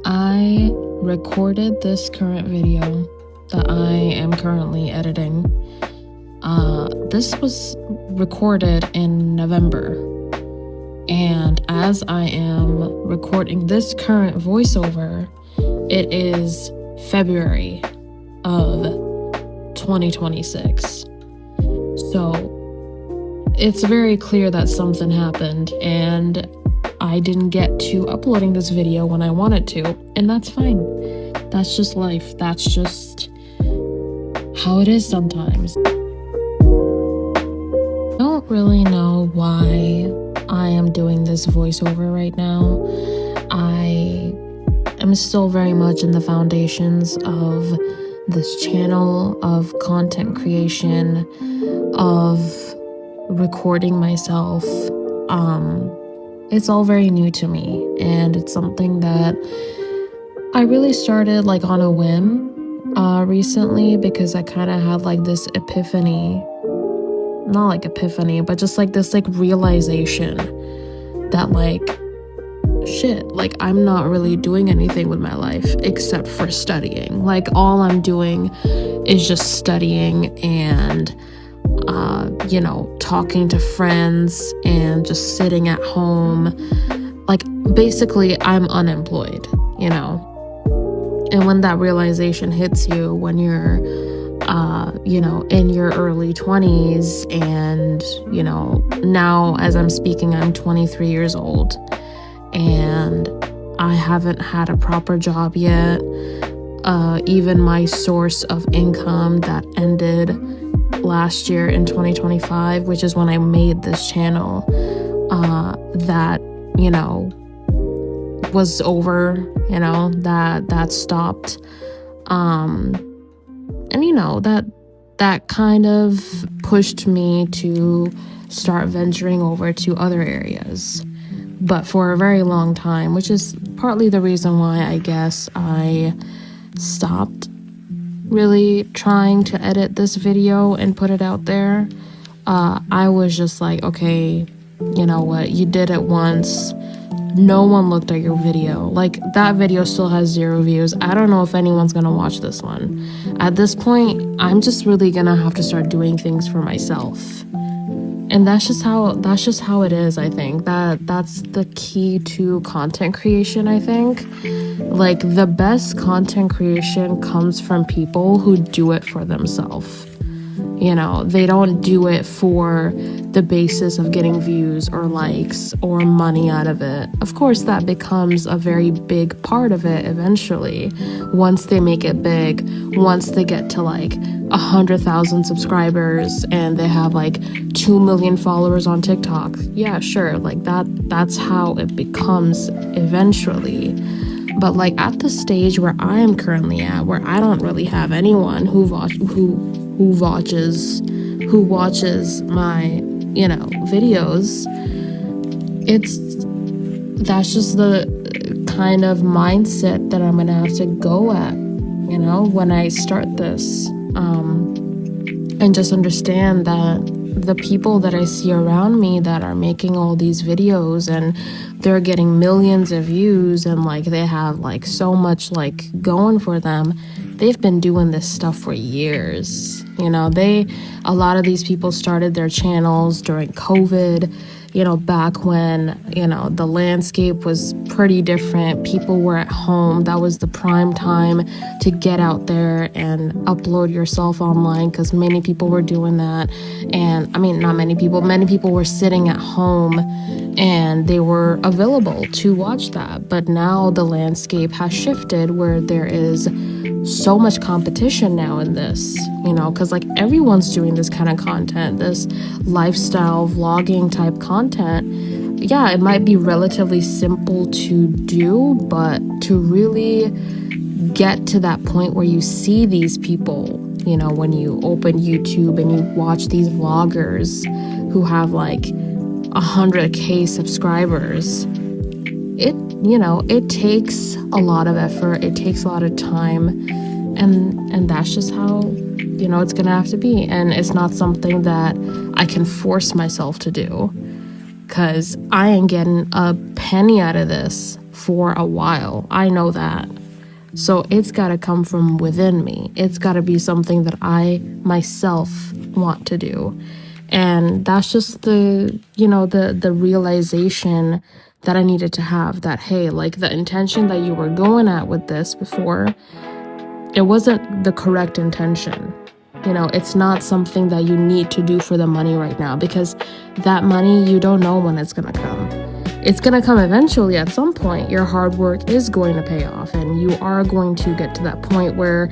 I recorded this current video that I am currently editing. This was recorded in November, and as I am recording this current voiceover, it is February of 2026. So it's very clear that something happened, and I didn't get to uploading this video when I wanted to, and that's fine. That's just life. That's just how it is sometimes. I don't really know why I am doing this voiceover right now. I am still very much in the foundations of this channel, of content creation, of recording myself. It's all very new to me, and it's something that I really started like on a whim recently, because I kind of had like this epiphany, not like epiphany, but just like this like realization that like shit, like I'm not really doing anything with my life except for studying. Like all I'm doing is just studying and talking to friends and just sitting at home. Like basically I'm unemployed, and when that realization hits you when you're in your early 20s, and now as I'm speaking, I'm 23 years old and I haven't had a proper job yet. Even my source of income that ended last year in 2025, which is when I made this channel, that was over, that stopped, and that kind of pushed me to start venturing over to other areas, but for a very long time, which is partly the reason why I guess I stopped really trying to edit this video and put it out there. I was just like, okay, you know what, you did it once, no one looked at your video. Like that video still has 0 views. I don't know if anyone's gonna watch this one. At this point, I'm just really gonna have to start doing things for myself. And that's just how it is. I think that's the key to content creation. I think like the best content creation comes from people who do it for themselves. They don't do it for the basis of getting views or likes or money out of it. Of course, that becomes a very big part of it eventually. Once they make it big, once they get to like 100,000 subscribers and they have like 2 million followers on TikTok. Yeah, sure. Like that's how it becomes eventually. But like at the stage where I am currently at, where I don't really have anyone who watches my videos, that's just the kind of mindset that I'm gonna have to go at when I start this, and just understand that the people that I see around me that are making all these videos and they're getting millions of views and like they have like so much like going for them, they've been doing this stuff for years. A lot of these people started their channels during COVID, back when, the landscape was pretty different. People were at home. That was the prime time to get out there and upload yourself online, because many people were doing that. And I mean, not many people were sitting at home and they were available to watch that. But now the landscape has shifted where there is so much competition now in this, because like everyone's doing this kind of content, this lifestyle vlogging type content. Yeah, it might be relatively simple to do, but to really get to that point where you see these people, when you open YouTube and you watch these vloggers who have like 100,000 subscribers, it takes a lot of effort, it takes a lot of time, and that's just how it's gonna have to be. And it's not something that I can force myself to do, because I ain't getting a penny out of this for a while. I know that. So it's got to come from within me. It's got to be something that I myself want to do. And that's just the realization that I needed to have, that, hey, like, the intention that you were going at with this before, it wasn't the correct intention. It's not something that you need to do for the money right now, because that money, you don't know when it's going to come. It's going to come eventually at some point. Your hard work is going to pay off, and you are going to get to that point where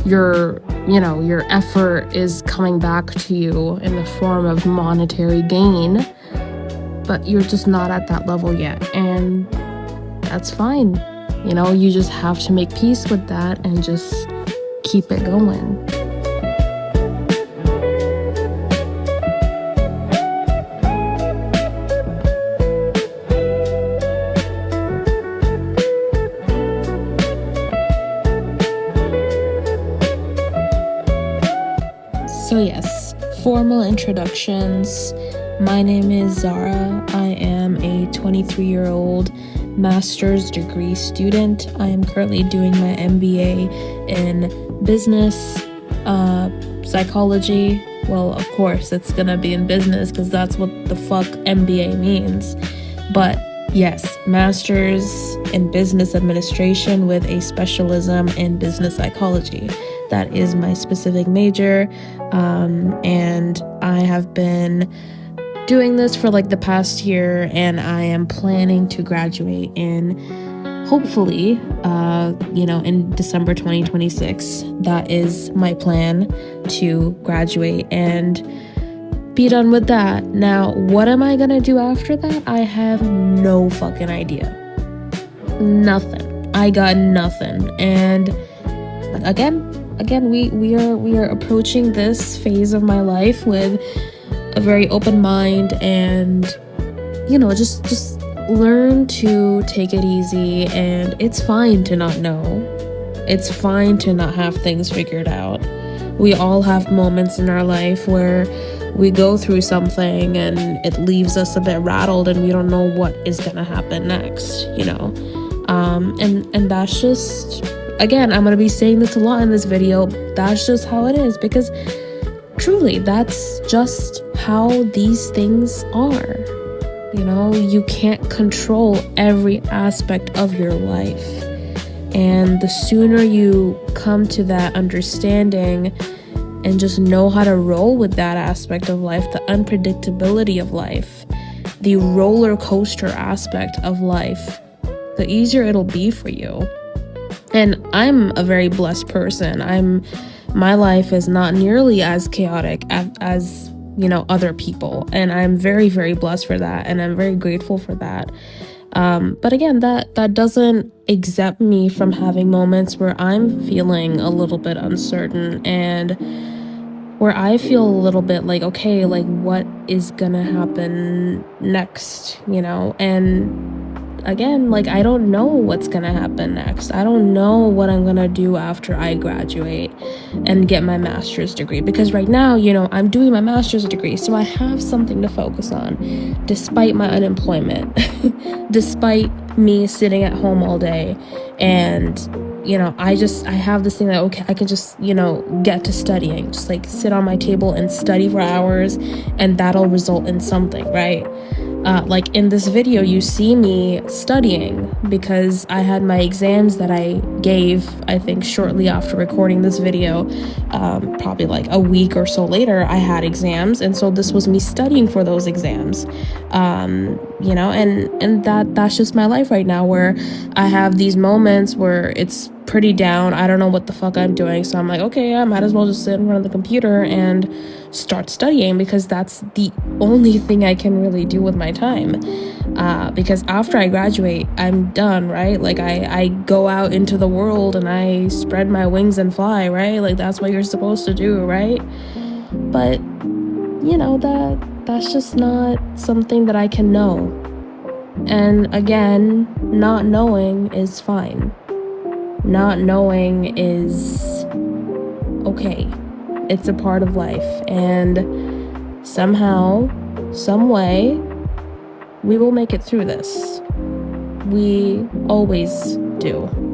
your effort is coming back to you in the form of monetary gain, but you're just not at that level yet. And that's fine. You just have to make peace with that and just keep it going. So yes, formal introductions. My name is Zara. I am a 23-year-old master's degree student. I am currently doing my MBA in business psychology. Well, of course, it's gonna be in business because that's what the fuck MBA means. But yes, master's in business administration with a specialism in business psychology. That is my specific major, and I have been doing this for like the past year, and I am planning to graduate in, hopefully, in December 2026. That is my plan, to graduate and be done with that. Now, what am I gonna do after that? I have no fucking idea. Nothing. I got nothing. And again, we are approaching this phase of my life with a very open mind, and just learn to take it easy. And it's fine to not know. It's fine to not have things figured out. We all have moments in our life where we go through something and it leaves us a bit rattled, and we don't know what is gonna happen next, and that's just, again, I'm gonna be saying this a lot in this video, that's just how it is, because truly, that's just how these things are. You can't control every aspect of your life. And the sooner you come to that understanding and just know how to roll with that aspect of life, the unpredictability of life, the roller coaster aspect of life, the easier it'll be for you. And I'm a very blessed person. My life is not nearly as chaotic as other people, and I'm very, very blessed for that, and I'm very grateful for that. But again, that doesn't exempt me from having moments where I'm feeling a little bit uncertain, and where I feel a little bit like, okay, like, what is gonna happen next, and again, like, I don't know what's gonna happen next. I don't know what I'm gonna do after I graduate and get my master's degree, because right now, I'm doing my master's degree, so I have something to focus on, despite my unemployment, despite me sitting at home all day. And I have this thing that, okay, I can just, get to studying, just like sit on my table and study for hours, and that'll result in something, right? Like in this video, you see me studying because I had my exams that I gave, I think, shortly after recording this video. Probably like a week or so later, I had exams, and so this was me studying for those exams. And that's just my life right now, where I have these moments where it's pretty down. I don't know what the fuck I'm doing, so I'm like, okay, I might as well just sit in front of the computer and start studying, because that's the only thing I can really do with my time. Because after I graduate, I'm done, right? Like, I go out into the world and I spread my wings and fly, right? Like, that's what you're supposed to do, right? But that's just not something that I can know. And again, not knowing is fine. Not knowing is okay. It's a part of life, and somehow, some way, we will make it through this. we always do.